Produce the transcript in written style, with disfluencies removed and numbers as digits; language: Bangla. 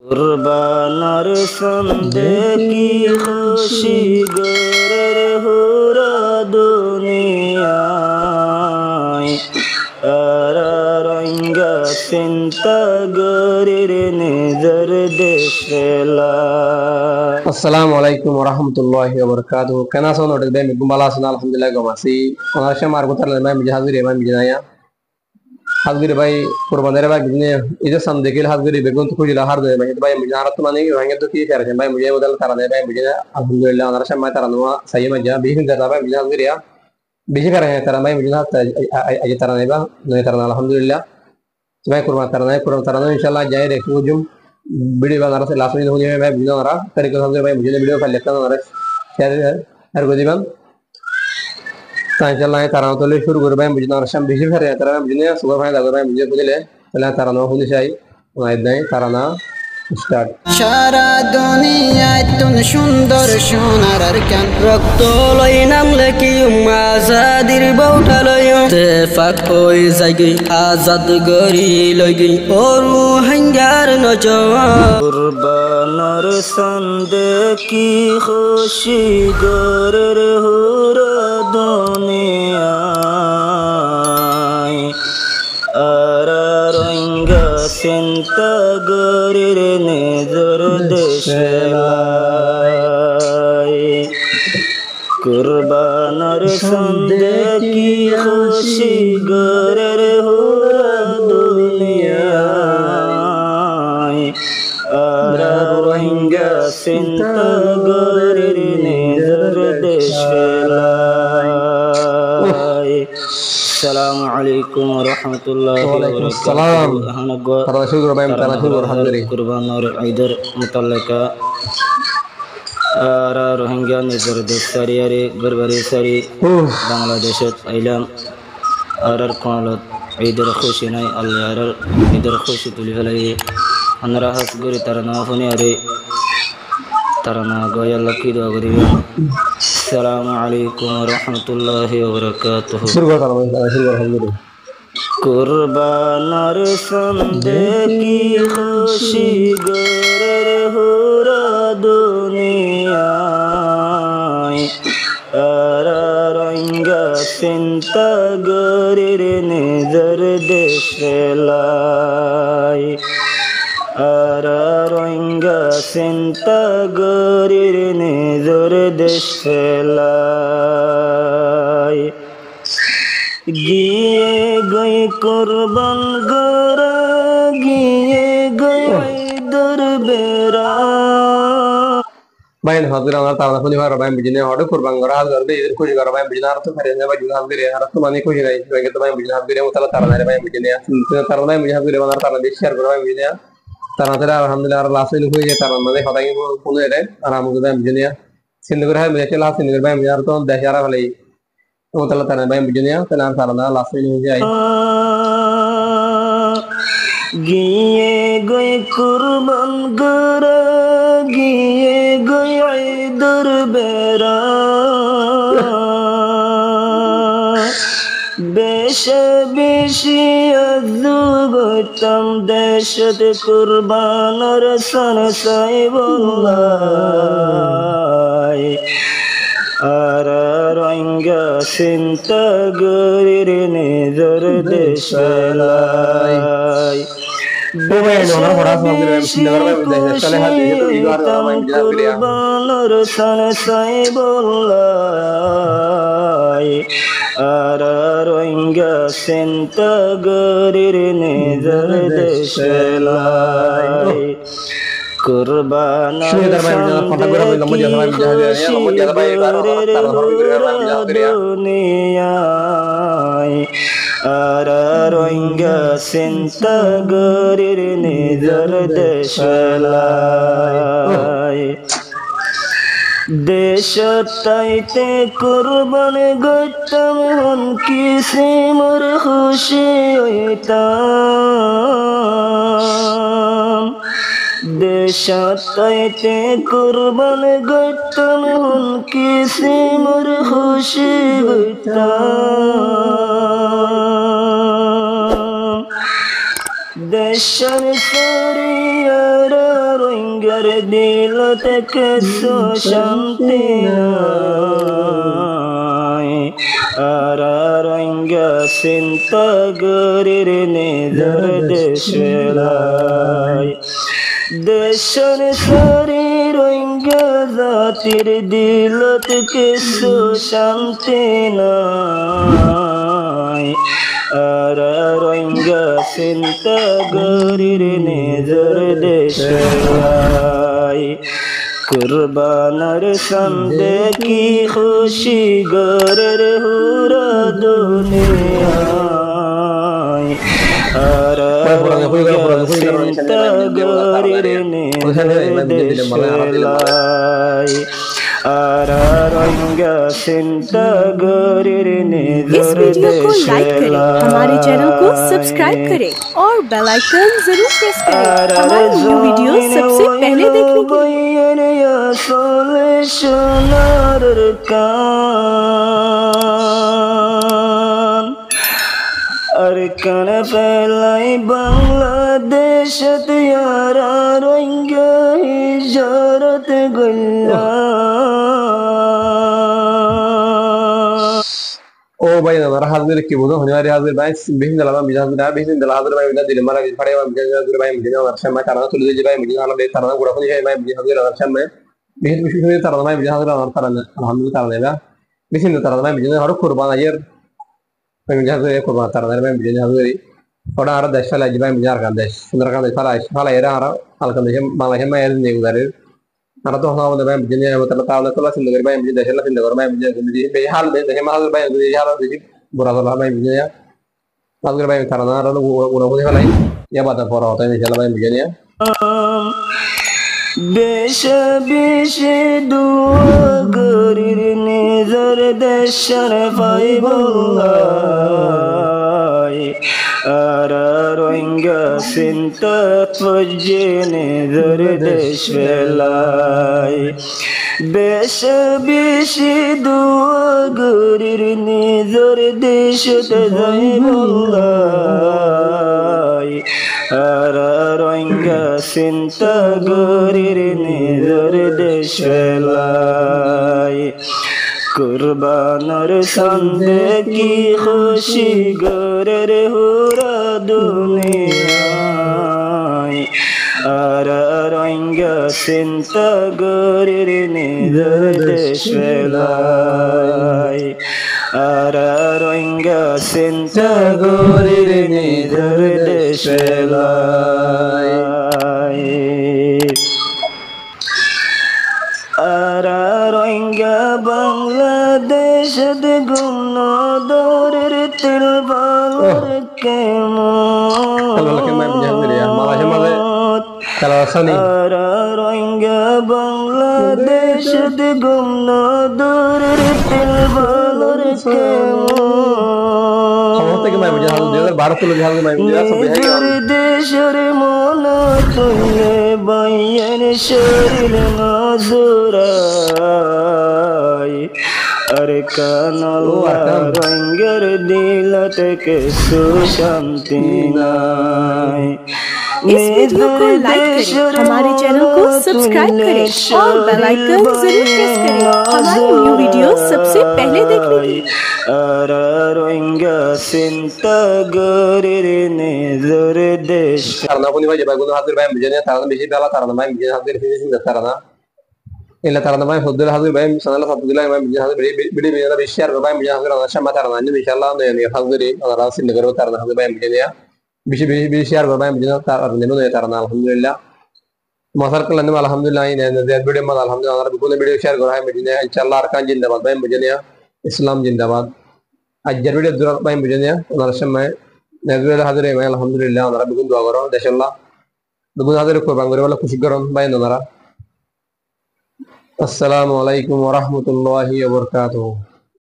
কুরবানার সন্দে কি খুশি গরের হুরা দুনিয়ায় রঙ্গা চিন্তা গরের নিজর দেশেলা। আসসালামু আলাইকুম ওরহমতুল্লাহি ওবরকাতুহু। কেন আছো? নোটিস ভাই মিগুম বালা আছেন? আলহামদুলিল্লাহ গমাসি ওনার সাথে মারবো তার ভাই মিজে হাজির ভাই মিজে নাইয়া হাজির ভাই কুরবানের ভাই বিজনে ইজে সাম দেখিল হাজির বেগুন তো খুঁজিলা হার দেয় ভাই ভাই মিজে হারাত মানে ভাঙে তো কি করে ভাই মিজে বদল তারা দেয় ভাই মিজে আলহামদুলিল্লাহ ওনার সাথে তারা নোয়া সাই মজা বিহিন দাদা ভাই মিজে হাজির ইয়া বিহি করে তারা ভাই মিজে হাত আজ তারা নেবা নয় তারা আলহামদুলিল্লাহ ভাই কুরবান তারা নয় ইনশাআল্লাহ যাই দেখো জুম वीडियो बना रहा था लास्ट में होने में मैं वीडियो बना रहा तरीके से भाई मुझे वीडियो कर लेता हूँ शेयर हर को दीवान तो इंशाल्लाह तारा तो ले शुरू कर भाई मुझे ना शाम बिजी कर रहा है मुझे सुबह भाई लगा भाई मुझे खुद ले पहले तारा ना होनी चाहिए वहाँ इतना ही तारा ना स्टार्ट সারা দুনিয়ায় তুন সুন্দর সোনার কান রক্ত লই নামলে কি আজাদির বউটা লই তেফাক হই যাগি আজাদ গরি লই গই ওরু হাঙ্গার নজওয়া কুরবানার সন্দে কি খুশি গরের হুরা দুনিয়ায় রঙ্গা চিন্তা গরের নিজর দেশেলাই। কুরবানার সন্দে কি খুশি গরের হুরা দুনিয়ায় রঙ্গা চিন্তা গরের নিজর দেশেলাই। আসসালামু আলাইকুম ওয়া রাহমাতুল্লাহি ওয়া বারাকাতুহু। কুরবানার ঈদের মুতাল্লাকা রোহিঙ্গা নিজের দেশ সারিয়ারে গরবারি সারি বাংলাদেশত আইলাম আর কোনালত ঈদের খুশি নাই আল্লাহ আর ঈদের খুশি তুলি ফেলাই আমরা হাস গরি তারা না ফোনে আরে তারা না গয় আল্লাহ কি দোয়া করি। আসসালামু আলাইকুম ওয়া রাহমাতুল্লাহি ওয়া বারাকাতুহু। কুরবানার সন্দে কি খুশি গরের হুরা দুনিয়ায় রঙ্গা চিন্তা গরের নিজর দেশেলাই। রঙ্গা চিন্তা গরের নিজর দেশেলাই। গিয়ে গই কুরবান গরা গিয়ে গই দরবেরা भाई हाजिर हमारा तारा खुली बार भाई बिजने ऑर्डर कुर्बान करा हाल कर दे इधर कुछ करो भाई बिजना तो खरीदने भाई बिजना हाजिर है हर तो माने कुछ नहीं भाई तो भाई बिजना हाजिर है उतला तारा भाई बिजने तारा भाई बिजना हाजिर है हमारा तारा देश शेयर करो भाई बिजने तारा तेरा अल्हम्दुलिल्लाह लास्ट में हुई है तारा मने खताई को फोन है आराम से भाई बिजने सिंध कर है मेरे लास्ट सिंध कर भाई यार तो दशहरा वाले उतला तारा भाई बिजने तारा तारा लास्ट में हो जाए গিয়ে গই কুরবান গরা গিয়ে গই দরবেরা বেশে বেশি আজুগতাম দেশত কুরবানার সন সাইবুল্লাহ আর রঙ্গা চিন্তা গরের নিজর দেশেলাই। কুরবানার সন সাইবুল্লাহ আর রঙ্গা চিন্তা গরের নিজর দেশেলাই। কুরবানার দুনিয়ায় আর রঙ্গা চিন্তা গরের নিজর দেশেলাই। দেশতাইতে কুরবান গতাম হন কিসিমর খুশি হইতাম দেশতাইতে কুরবান গতাম হন কিসিমর খুশি হইতাম দেশর সরিয়ার রঙ্গের দিল থেকে শান্তি নাই আর রঙ্গ চিন্তা গরির নিজের দেশেলাই দেশের শরীর রঙ্গ জাতির দিলত কিছু শান্তি নাই আর রঙ্গ চিন্তা গরির নিজের দেশেলাই কুরবানার সন্দে কি খুশি গরের হুরা দুনিয়ায় আর চিন্তা গরির নিজের দেশেলাই আর রঙ্গ চিন্তা গরির इस নিজের वीडियो को लाइक करें, हमारे चैनल को सब्सक्राइब करें और बेल आइकन जरूर प्रेस करें हमारी न्यू वीडियो सबसे पहले देखने के लिए। সোনার কান আর কান ফেলাই বাংলাদেশ ইয়ারা রঙ্গ হিজরত গুল্লা ও ভাই আমার হাজির কি বলতো হনিয়ারি হাজির ভাই বিহিন দলা আমি হাজির না বিহিন দলা হাজির ভাই না দিলে মারা গেছে ফাড়ে আমি হাজির ভাই মিডিনা আর সামনে তারা তুলে দিয়ে ভাই মিডিনা আলো তারা গুড়া কোনি ভাই মিডিনা হাজির আর সামনে বিহিন বিশেষ করে তারা ভাই মিডিনা হাজির আর তারা আলহামদুলিল্লাহ তারা দেবা বিহিন তারা ভাই মিডিনা আর কুরবান আয়ের ভাই মিডিনা হাজির কুরবান তারা ভাই মিডিনা হাজির ওটা আর দেশ ফেলা ভাই মিডিনা আর দেশ সুন্দর কান দেশ ফেলা এরা আর আলকান দেশ বাংলাদেশ মায়ের নেগুদারের আর তো আমাদের ভাই মিডিনা তারা তারা তোলা সুন্দর ভাই মিডিনা দেশের সুন্দর ভাই মিডিনা ভাই হাল দেশ মাহাজুর ভাই হাল দেশ বুড়া তোলা ভাই মিডিনা হাজির ভাই তারা না আর ওরা কোনি ফেলাই ইয়া বাদা পড়া হতো ইনশাআল্লাহ ভাই মিডিনা বেশে বেশে দুয়া গরির নিজের দেশের পাইবল্লাই আর রঙ্গ চিন্তা পজে নিজের দেশ ফেলাই বেশে বেশি দুয়া গরির নিজের দেশতে যাইবল্লাই আর রঙ্গ চিন্তা গরির নিজের দেশ ফেলাই কুরবানার সন্দে কি খুশি গরের হুরা দুনিয়ায় আর রঙ্গ চিন্তা গরির নিজের দেশ ফেলাই আর রঙ্গ চিন্তা গরির নিজের দেশ ফেলাই আর রঙ্গ বাংলাদেশ গুণ দরের তিল বালর আর রঙ্গ বাংলাদেশ গুণ দরের তিল বালর দেশের মন তুলে বাইয়ের শরীর নজরাই আর কানলা রঙ্গের দিল থেকে সুশান্তি নাই इस वीडियो को लाइक करें, हमारे चैनल को सब्सक्राइब करें और बेल आइकन जरूर प्रेस करें हमारी न्यू वीडियो सबसे पहले देखने के लिए। আর রঙ্গ চিন্তা গরির নিজের দেশ তারা কোনি ভাই ভাই গুলো হাজির ভাই মিডিনা তারা বেশি বেলা তারা ভাই মিডিনা হাজির ফিনিশিং তারা না ইল্লা তারা ভাই ফজল হাজির ভাই সানাল্লাহ আব্দুল্লাহ ভাই মিডিনা হাজির বিডি বেশি আর ভাই মিডিনা হাজির আর শামা তারা না ইনশাআল্লাহ নে হাজির আর রাসিল নগর তারা হাজির ভাই মিডিনা বেশি আর ভাই মিডিনা তারা নেনো তারা না আলহামদুলিল্লাহ মাসার কল্যাণ আলহামদুলিল্লাহ ইনে জেদ ভিডিও মত আলহামদুলিল্লাহ আর বিপুল ভিডিও শেয়ার করা হয় মিডিনা ইনশাআল্লাহ আর কান জিন্দাবাদ ভাই মিডিনা ইসলাম জিন্দাবাদ আজকের ভিডিও দুরা ভাই মিডিনা ওনার সময় নেজুল হাজির ভাই আলহামদুলিল্লাহ ওনারা বিপুল দোয়া করো দেশাল্লাহ বিপুল হাজির কুরবান করে বলে খুশি করুন ভাই ওনারা আসসালামু আলাইকুম ওয়া রাহমাতুল্লাহি ওয়া বারাকাতুহু।